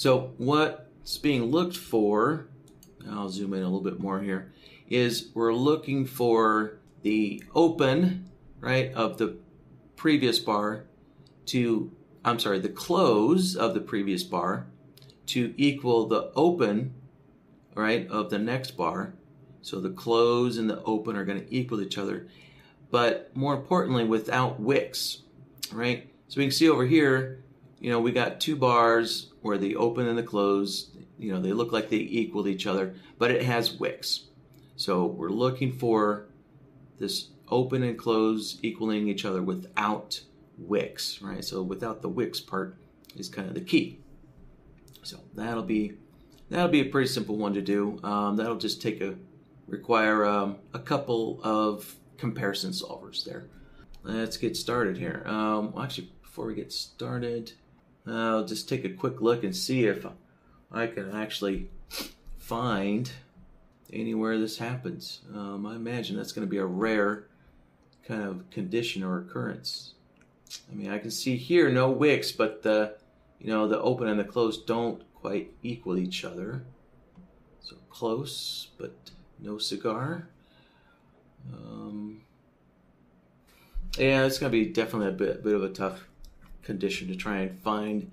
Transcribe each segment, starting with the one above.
So what's being looked for, I'll zoom in a little bit more here, is we're looking for the open, right, of the previous bar to, I'm sorry, the close of the previous bar to equal the open, right, of the next bar. So the close and the open are going to equal each other, but more importantly, without wicks, right? So we can see over here, we got two bars where the open and the close, they look like they equaled each other, but it has wicks. So we're looking for this open and close equaling each other without wicks, right? So without the wicks part is kind of the key. So that'll be a pretty simple one to do. That'll just require a couple of comparison solvers there. Let's get started here. Actually, before we get started, I'll just take a quick look and see if I can actually find anywhere this happens. I imagine that's going to be a rare kind of condition or occurrence. I mean, I can see here no wicks, but the open and the close don't quite equal each other. So close, but no cigar. Yeah, it's going to be definitely a bit of a tough condition to try and find,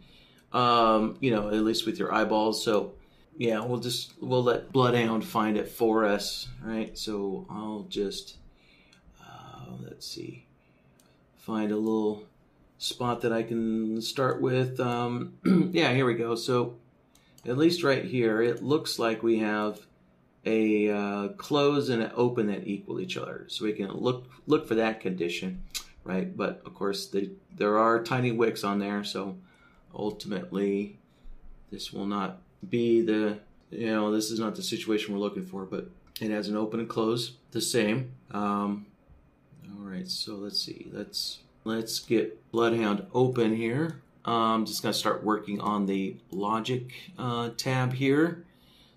at least with your eyeballs. So yeah, we'll let BloodHound find it for us, right? So I'll just, let's see, find a little spot that I can start with. Yeah, here we go. So at least right here, it looks like we have a close and an open that equal each other. So we can look for that condition, right? But of course, there are tiny wicks on there. So ultimately, this will not be this is not the situation we're looking for, but it has an open and close, the same. All right, so let's see. Let's get BloodHound open here. I'm just going to start working on the logic tab here,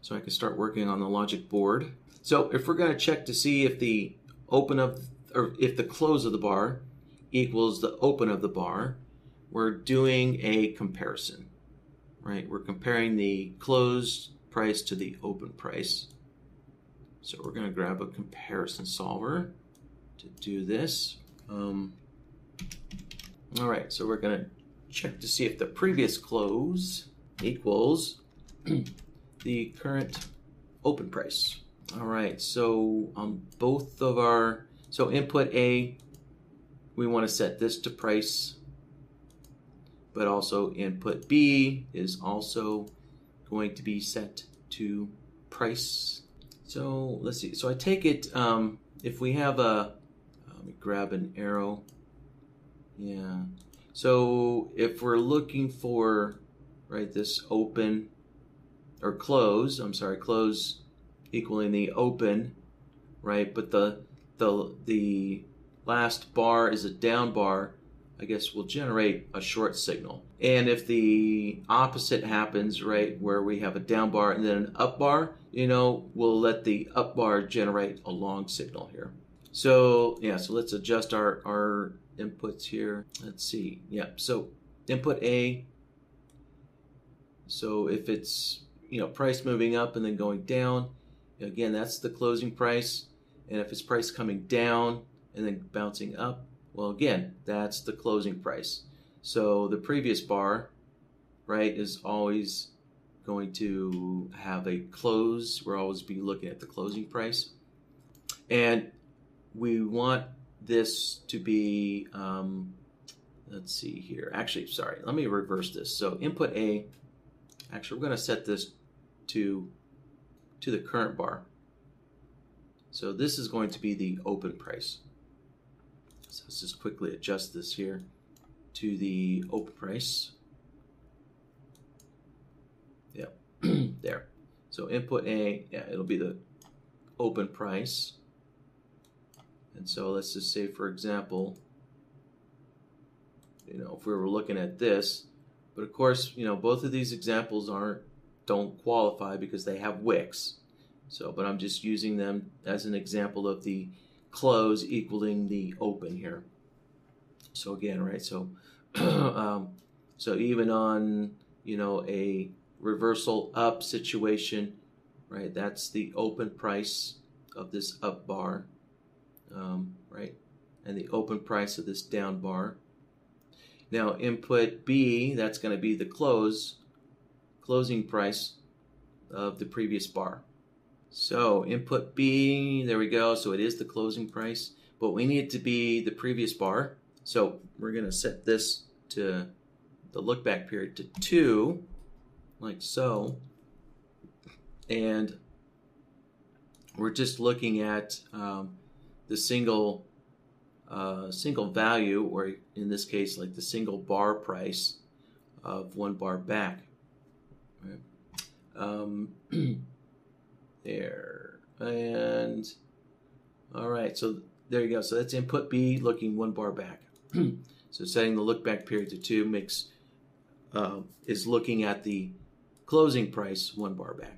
so I can start working on the logic board. So if we're going to check to see if the if the close of the bar equals the open of the bar, we're doing a comparison, right? We're comparing the closed price to the open price. So we're going to grab a comparison solver to do this. All right, so we're going to check to see if the previous close equals the current open price. All right, so on both of so input A, we want to set this to price, but also input B is also going to be set to price. So let's see, so I take it, if we have let me grab an arrow. Yeah, so if we're looking for, right, this open or close, close equaling the open, right, but the last bar is a down bar, I guess we'll generate a short signal. And if the opposite happens, right, where we have a down bar and then an up bar, we'll let the up bar generate a long signal here. So yeah, so let's adjust our inputs here. Let's see. Yeah, so input A. So if it's price moving up and then going down, again, that's the closing price. And if it's price coming down and then bouncing up, well, again, that's the closing price. So the previous bar, right, is always going to have a close. We'll always be looking at the closing price. And we want this to be, let's see here. Actually, sorry, let me reverse this. So input A, actually, we're going to set this to the current bar. So this is going to be the open price. So let's just quickly adjust this here to the open price. Yep, there. So input A, yeah, it'll be the open price. And so let's just say, for example, if we were looking at this, but of course, both of these examples don't qualify because they have wicks. So, but I'm just using them as an example of the close equaling the open here. So again, right, so so even on a reversal up situation, right? That's the open price of this up bar, right? And the open price of this down bar. Now input B, that's going to be the closing price of the previous bar. So input B, there we go. So it is the closing price, but we need it to be the previous bar. So we're going to set this to the look back period to 2, like so. And we're just looking at the single value, or in this case, like the single bar price of 1 bar back. Right? There. And all right, so there you go. So that's input B looking 1 bar back. So setting the look back period to 2 makes is looking at the closing price 1 bar back.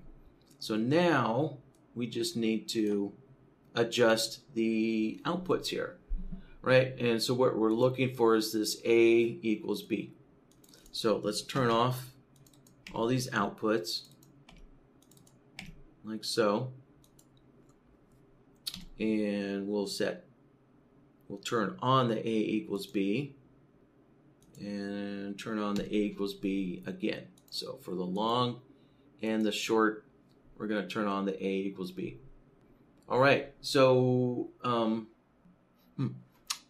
So now we just need to adjust the outputs here, right? And so what we're looking for is this A equals B. So let's turn off all these outputs like so, and we'll turn on the A equals B and turn on the A equals B again. So for the long and the short, we're going to turn on the A equals B. All right, so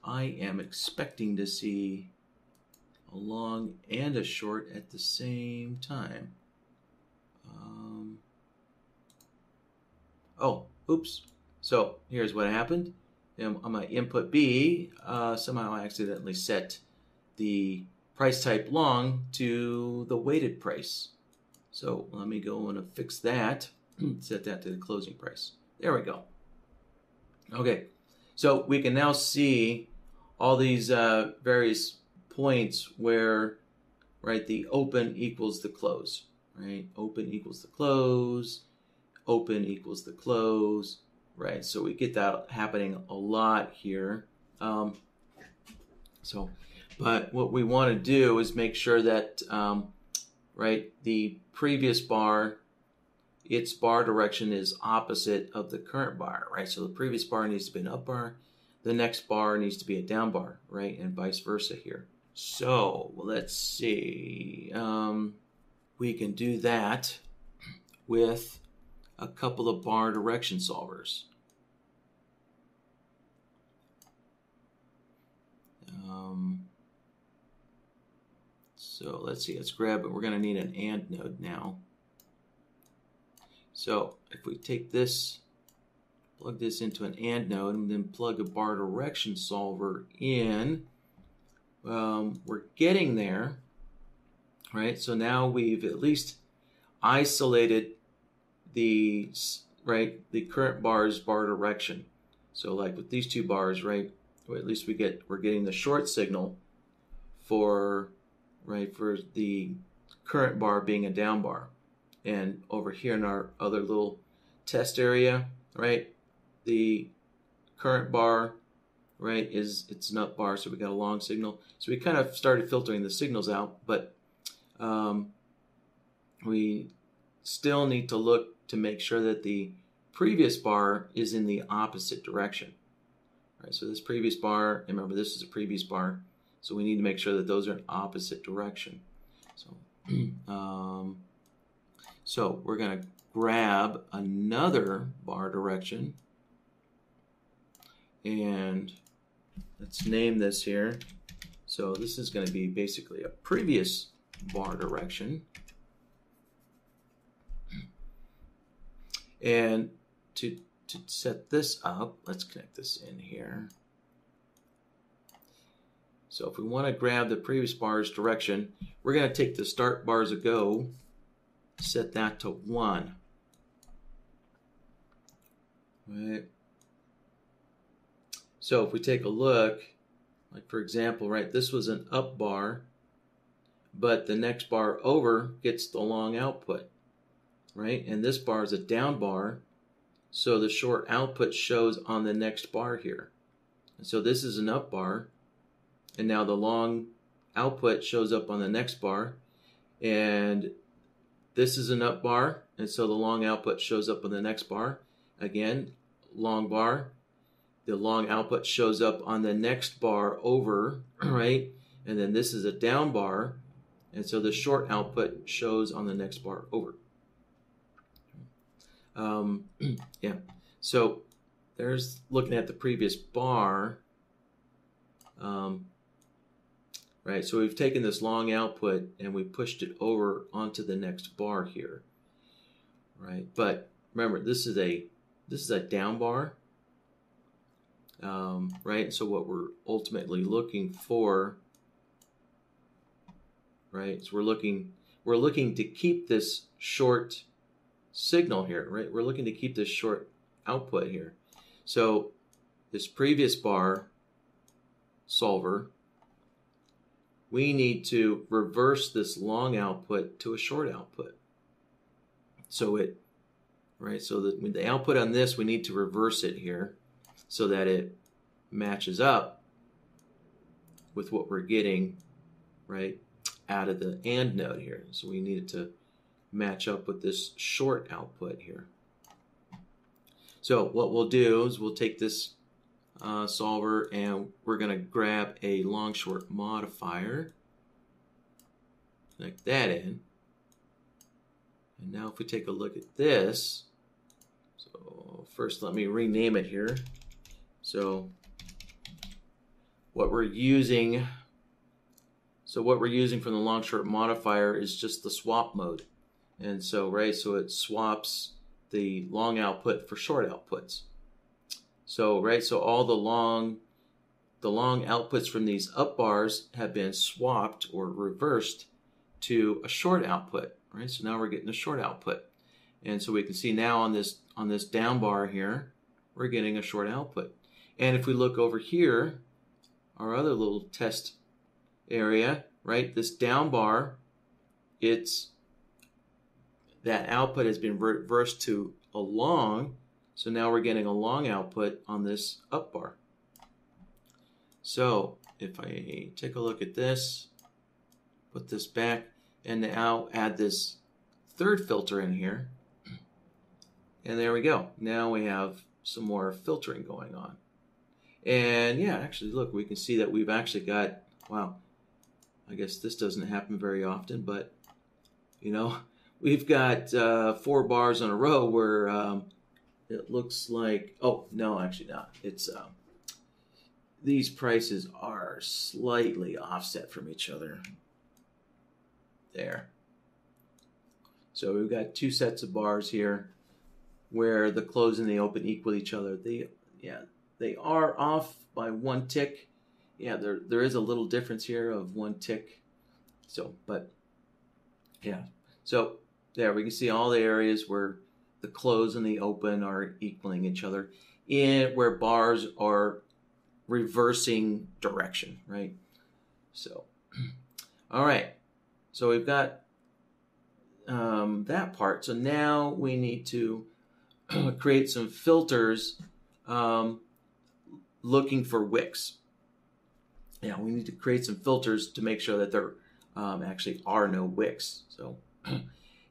I am expecting to see a long and a short at the same time. Oh, oops. So here's what happened. On my input B, somehow I accidentally set the price type long to the weighted price. So let me go and fix that. Set that to the closing price. There we go. Okay, so we can now see all these various points where, right, the open equals the close, right? Open equals the close, open equals the close, right? So we get that happening a lot here. But what we want to do is make sure that, right, the previous bar, its bar direction is opposite of the current bar, right? So the previous bar needs to be an up bar, the next bar needs to be a down bar, right? And vice versa here. So let's see. We can do that with a couple of bar direction solvers. So let's see, let's grab it. We're going to need an AND node now. So if we take this, plug this into an AND node, and then plug a bar direction solver in, we're getting there, right? So now we've at least isolated the current bar's bar direction. So like with these 2 bars, right, or at least we're getting the short signal for the current bar being a down bar. And over here in our other little test area, right, the current bar, right, it's an up bar, so we got a long signal. So we kind of started filtering the signals out, but we still need to look to make sure that the previous bar is in the opposite direction. Right, so this previous bar, remember this is a previous bar, so we need to make sure that those are in opposite direction. So, so we're going to grab another bar direction, and let's name this here. So this is going to be basically a previous bar direction. And to set this up, let's connect this in here. So if we want to grab the previous bar's direction, we're going to take the start bars a go, set that to 1. Right. So if we take a look, like for example, right, this was an up bar, but the next bar over gets the long output, right? And this bar is a down bar, so the short output shows on the next bar here. And so this is an up bar, and now the long output shows up on the next bar, and this is an up bar, and so the long output shows up on the next bar. Again, long bar. The long output shows up on the next bar over, right? And then this is a down bar, and so the short output shows on the next bar over. Yeah, so there's looking at the previous bar, right? So we've taken this long output and we pushed it over onto the next bar here, right? But remember, this is a down bar, right? So what we're ultimately looking for, right? So we're looking to keep this short signal here, right? We're looking to keep this short output here. So this previous bar solver, we need to reverse this long output to a short output. So it, right? So that with the output on this, we need to reverse it here so that it matches up with what we're getting, right, out of the AND node here. So we need it to match up with this short output here. So what we'll do is we'll take this solver and we're going to grab a long short modifier, connect that in, and now if we take a look at this, so first let me rename it here. So what we're using from the long short modifier is just the swap mode. And so, right, so it swaps the long output for short outputs. So, right, so all the long outputs from these up bars have been swapped or reversed to a short output, right? So now we're getting a short output. And so we can see now on this down bar here, we're getting a short output. And if we look over here, our other little test area, right, this down bar, that output has been reversed to a long, so now we're getting a long output on this up bar. So if I take a look at this, put this back, and now add this third filter in here, and there we go. Now we have some more filtering going on. And yeah, actually look, we can see that we've actually got, wow, I guess this doesn't happen very often, but you know, we've got 4 bars in a row where it looks like, oh, no, actually not. It's these prices are slightly offset from each other. There. So we've got 2 sets of bars here where the close and the open equal each other. They are off by 1 tick. Yeah, there is a little difference here of 1 tick. So, but yeah. So there we can see all the areas where the close and the open are equaling each other, where bars are reversing direction, right? So, all right. So we've got that part. So now we need to create some filters looking for Wicks. Yeah, we need to create some filters to make sure that there actually are no Wicks. So,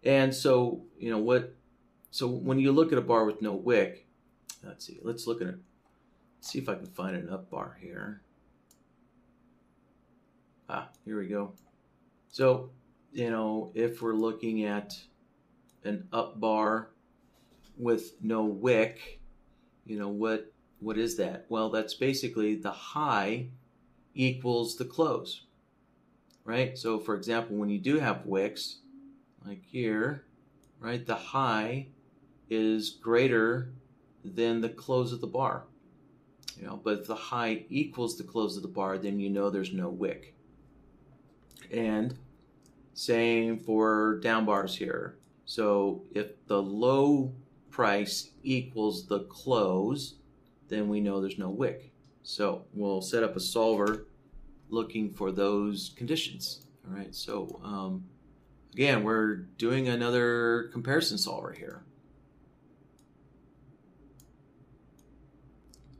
and so, you know what? So when you look at a bar with no wick, let's see. Let's look at it. See if I can find an up bar here. Here we go. So, you know, if we're looking at an up bar with no wick, you know, what is that? Well, that's basically the high equals the close, right? So, for example, when you do have wicks, like here, right, the high is greater than the close of the bar. You know, but if the high equals the close of the bar, then you know there's no wick. And same for down bars here. So if the low price equals the close, then we know there's no wick. So we'll set up a solver looking for those conditions. All right, so again, we're doing another comparison solver here.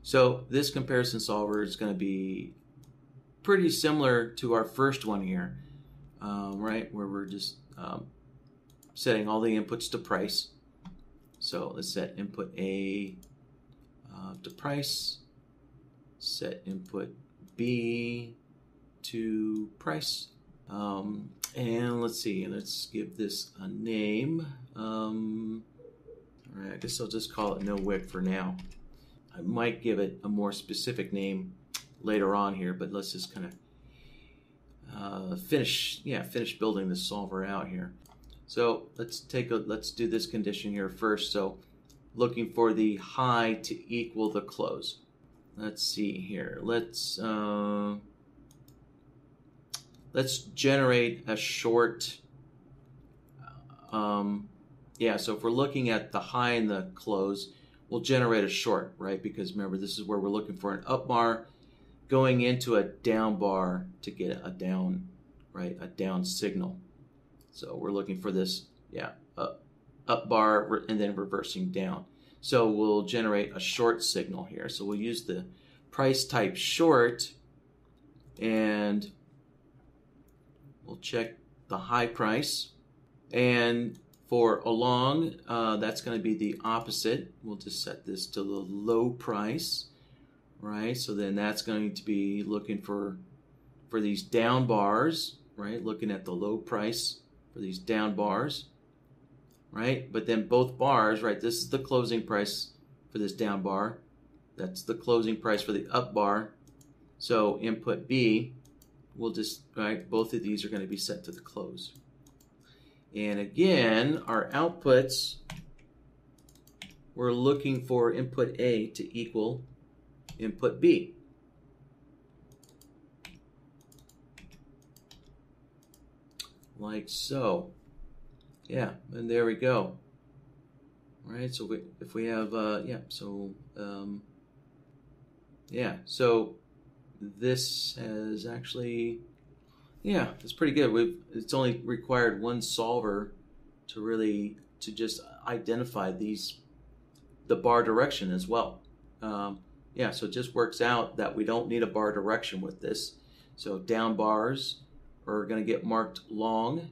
So this comparison solver is going to be pretty similar to our first one here, right? Where we're just setting all the inputs to price. So let's set input A to price, set input B to price, and let's see, let's give this a name. All right, I guess I'll just call it no wick for now. I might give it a more specific name later on here, but let's just kind of finish building this solver out here. So let's do this condition here first. So looking for the high to equal the close. Let's see here. Let's generate a short. So if we're looking at the high and the close, we'll generate a short, right? Because remember, this is where we're looking for an up bar going into a down bar to get a down, right? A down signal. So we're looking for this, up bar and then reversing down. So we'll generate a short signal here. So we'll use the price type short, and we'll check the high price. And for along, that's going to be the opposite. We'll just set this to the low price, right? So then that's going to be looking for these down bars, right? Looking at the low price for these down bars, right? But then both bars, right? This is the closing price for this down bar. That's the closing price for the up bar. So input B, we'll just, right? Both of these are going to be set to the close. And again, our outputs, we're looking for input A to equal input B. Like so. Yeah, and there we go. All right, so if we have, so this has actually, it's pretty good. It's only required one solver to just identify the bar direction as well. So it just works out that we don't need a bar direction with this. So down bars are going to get marked long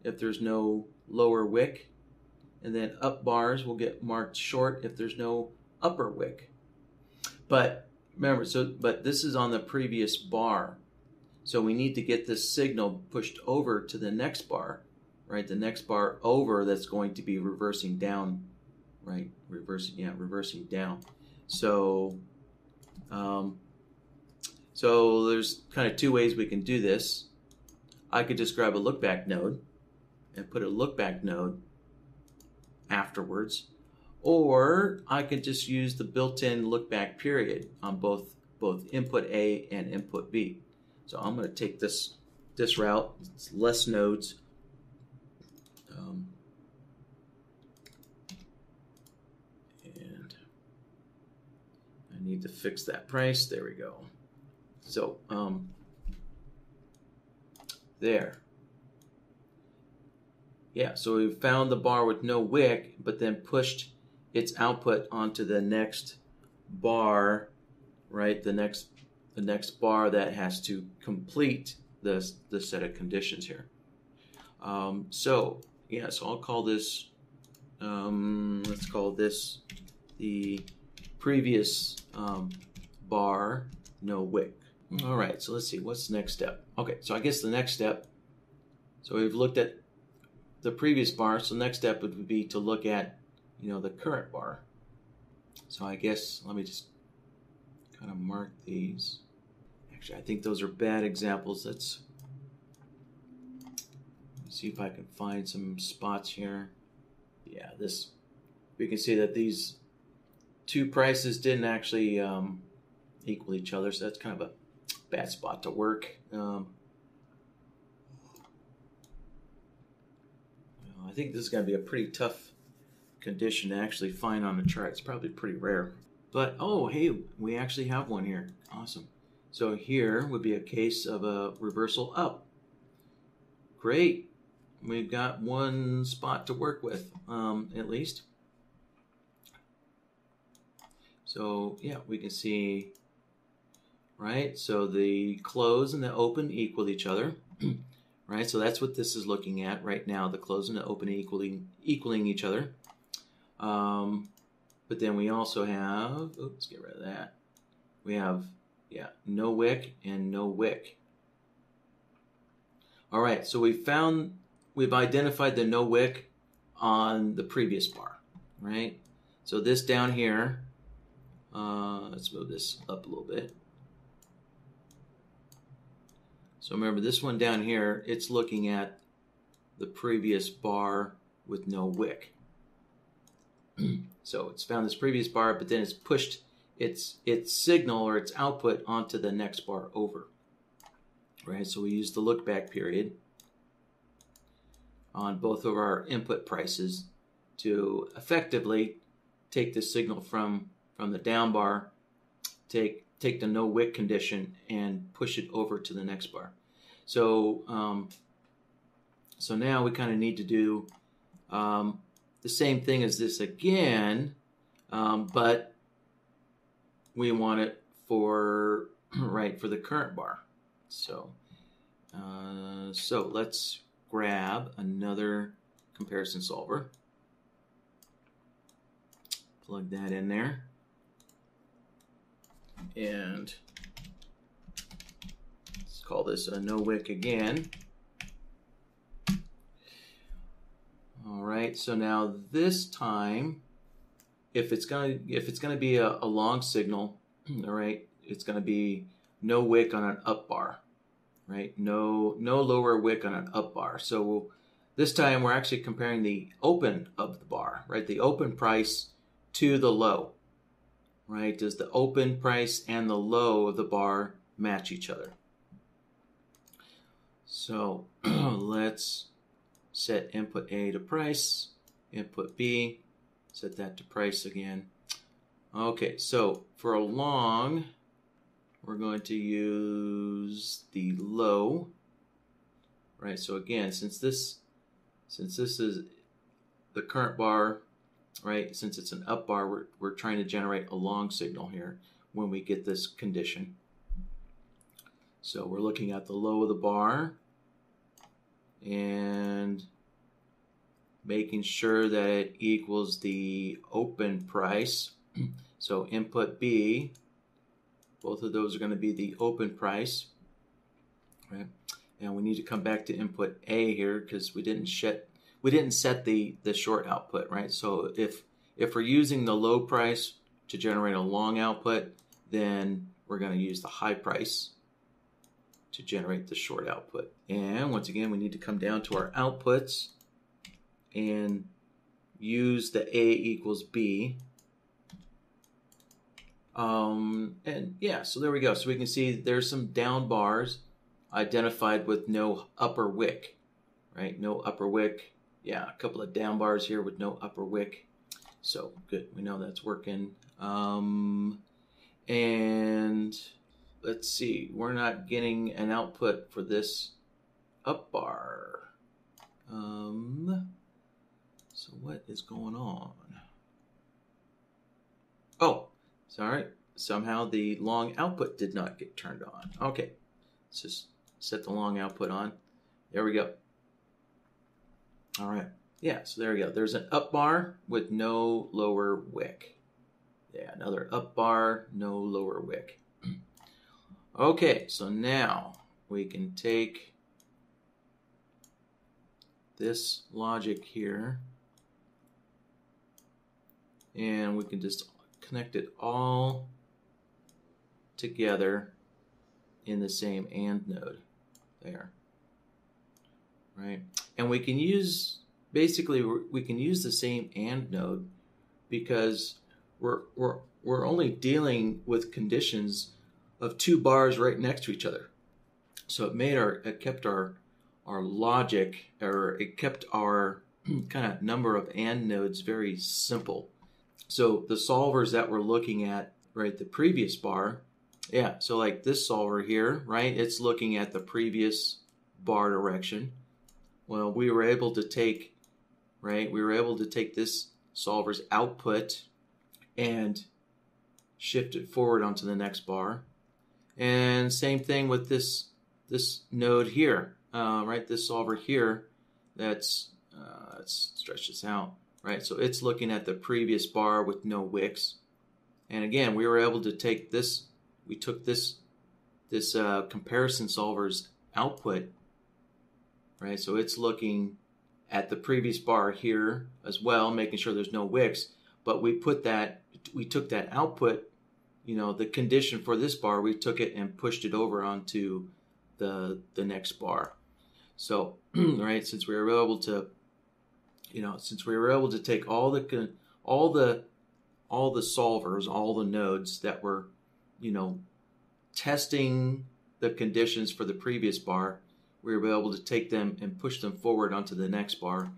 if there's no lower wick, and then up bars will get marked short if there's no upper wick. But remember, but this is on the previous bar. So we need to get this signal pushed over to the next bar, right? The next bar over that's going to be reversing down, right? Reversing down. So, so there's kind of two ways we can do this. I could just grab a look back node and put a look back node afterwards, or I could just use the built-in look back period on both input A and input B. So I'm going to take this route. It's less nodes. And I need to fix that price. There we go. So there. Yeah, so we found the bar with no wick, but then pushed its output onto the next bar, right? The next bar that has to complete the set of conditions here. So I'll call this, let's call this the previous bar, no wick. All right, so let's see, what's the next step? Okay, so I guess the next step, so we've looked at the previous bar, so the next step would be to look at, the current bar. So I guess, let me just kind of mark these. Actually, I think those are bad examples. Let's see if I can find some spots here. Yeah, we can see that these two prices didn't actually equal each other, so that's kind of a bad spot to work. I think this is going to be a pretty tough condition to actually find on the chart. It's probably pretty rare. But, oh, hey, we actually have one here. Awesome. So here would be a case of a reversal up. Great. We've got one spot to work with, at least. So, we can see, right? So the close and the open equal each other, right? So that's what this is looking at right now, the close and the open equaling each other. But then we also have, oops, let's get rid of that. We have, yeah, no wick and no wick. All right, so we've identified the no wick on the previous bar, right? So this down here, let's move this up a little bit. So remember this one down here, it's looking at the previous bar with no wick. So it's found this previous bar, but then it's pushed its signal or its output onto the next bar over. Right, so we use the look back period on both of our input prices to effectively take the signal from the down bar, take the no wick condition and push it over to the next bar. So so now we kind of need to do the same thing as this again, but we want it for for the current bar. So so let's grab another comparison solver, plug that in there, and let's call this a no wick again. All right, so now this time, if it's gonna be a long signal, all right, it's gonna be no wick on an up bar, right? No lower wick on an up bar. So this time we're actually comparing the open of the bar, right? The open price to the low, right? Does the open price and the low of the bar match each other? So let's set input A to price, input B, set that to price again. Okay, so for a long, we're going to use the low, right? So again, since this is the current bar, right? Since it's an up bar, we're trying to generate a long signal here when we get this condition. So we're looking at the low of the bar and making sure that it equals the open price. So input B, both of those are going to be the open price, right? And we need to come back to input A here because we didn't set the short output, right? So if we're using the low price to generate a long output, then we're going to use the high price to generate the short output. And once again, we need to come down to our outputs and use the A equals B. And yeah, so there we go. So we can see there's some down bars identified with no upper wick, right? No upper wick. Yeah, a couple of down bars here with no upper wick. So good, we know that's working. And let's see, we're not getting an output for this up bar. So what is going on? Oh, sorry. Somehow the long output did not get turned on. Okay, let's just set the long output on. There we go. All right. Yeah, so there we go. There's an up bar with no lower wick. Yeah, another up bar, no lower wick. Okay, so now we can take this logic here and we can just connect it all together in the same AND node there, right? And we can use, basically we can use the same AND node because we're only dealing with conditions of two bars right next to each other. So it kept our logic, or it kept our kind of number of AND nodes very simple. So the solvers that we're looking at, right, the previous bar, yeah, so like this solver here, right, it's looking at the previous bar direction. Well, we were able to take this solver's output and shift it forward onto the next bar. And same thing with this node here, right? This solver here, let's stretch this out, right? So it's looking at the previous bar with no Wicks. And again, we were able to take this, we took this comparison solver's output, right? So it's looking at the previous bar here as well, making sure there's no Wicks. But we took that output, the condition for this bar, we took it and pushed it over onto the next bar. So, right, since we were able to take all the solvers, all the nodes that were, testing the conditions for the previous bar, we were able to take them and push them forward onto the next bar.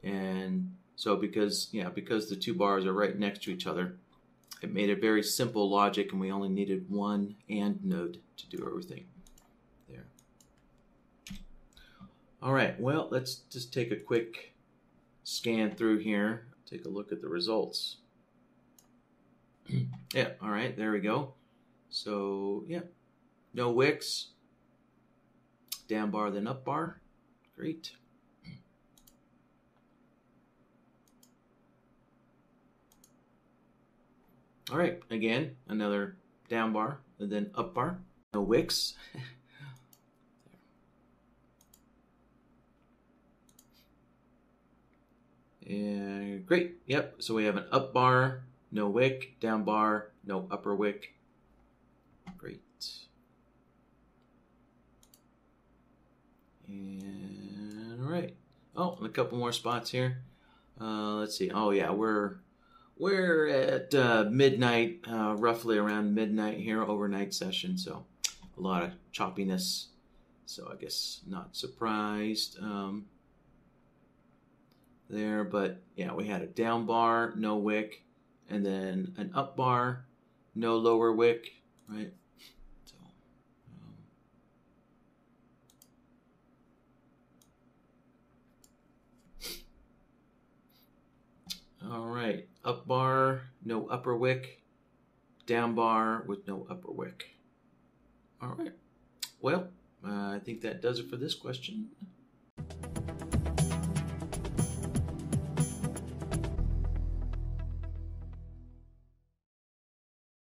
And so because the two bars are right next to each other, it made a very simple logic, and we only needed one AND node to do everything there. All right, well, let's just take a quick scan through here, take a look at the results. Yeah, all right, there we go. So, yeah, no Wicks, down bar, then up bar. Great. All right, again, another down bar, and then up bar. No Wicks. And great, yep, so we have an up bar, no wick, down bar, no upper wick. Great. And all right. Oh, and a couple more spots here. Let's see. Oh yeah, we're at midnight, roughly around midnight here, overnight session. So a lot of choppiness. So I guess not surprised there, but yeah, we had a down bar, no wick, and then an up bar, no lower wick, right? So, all right, up bar, no upper wick, down bar with no upper wick. All right, well, I think that does it for this question.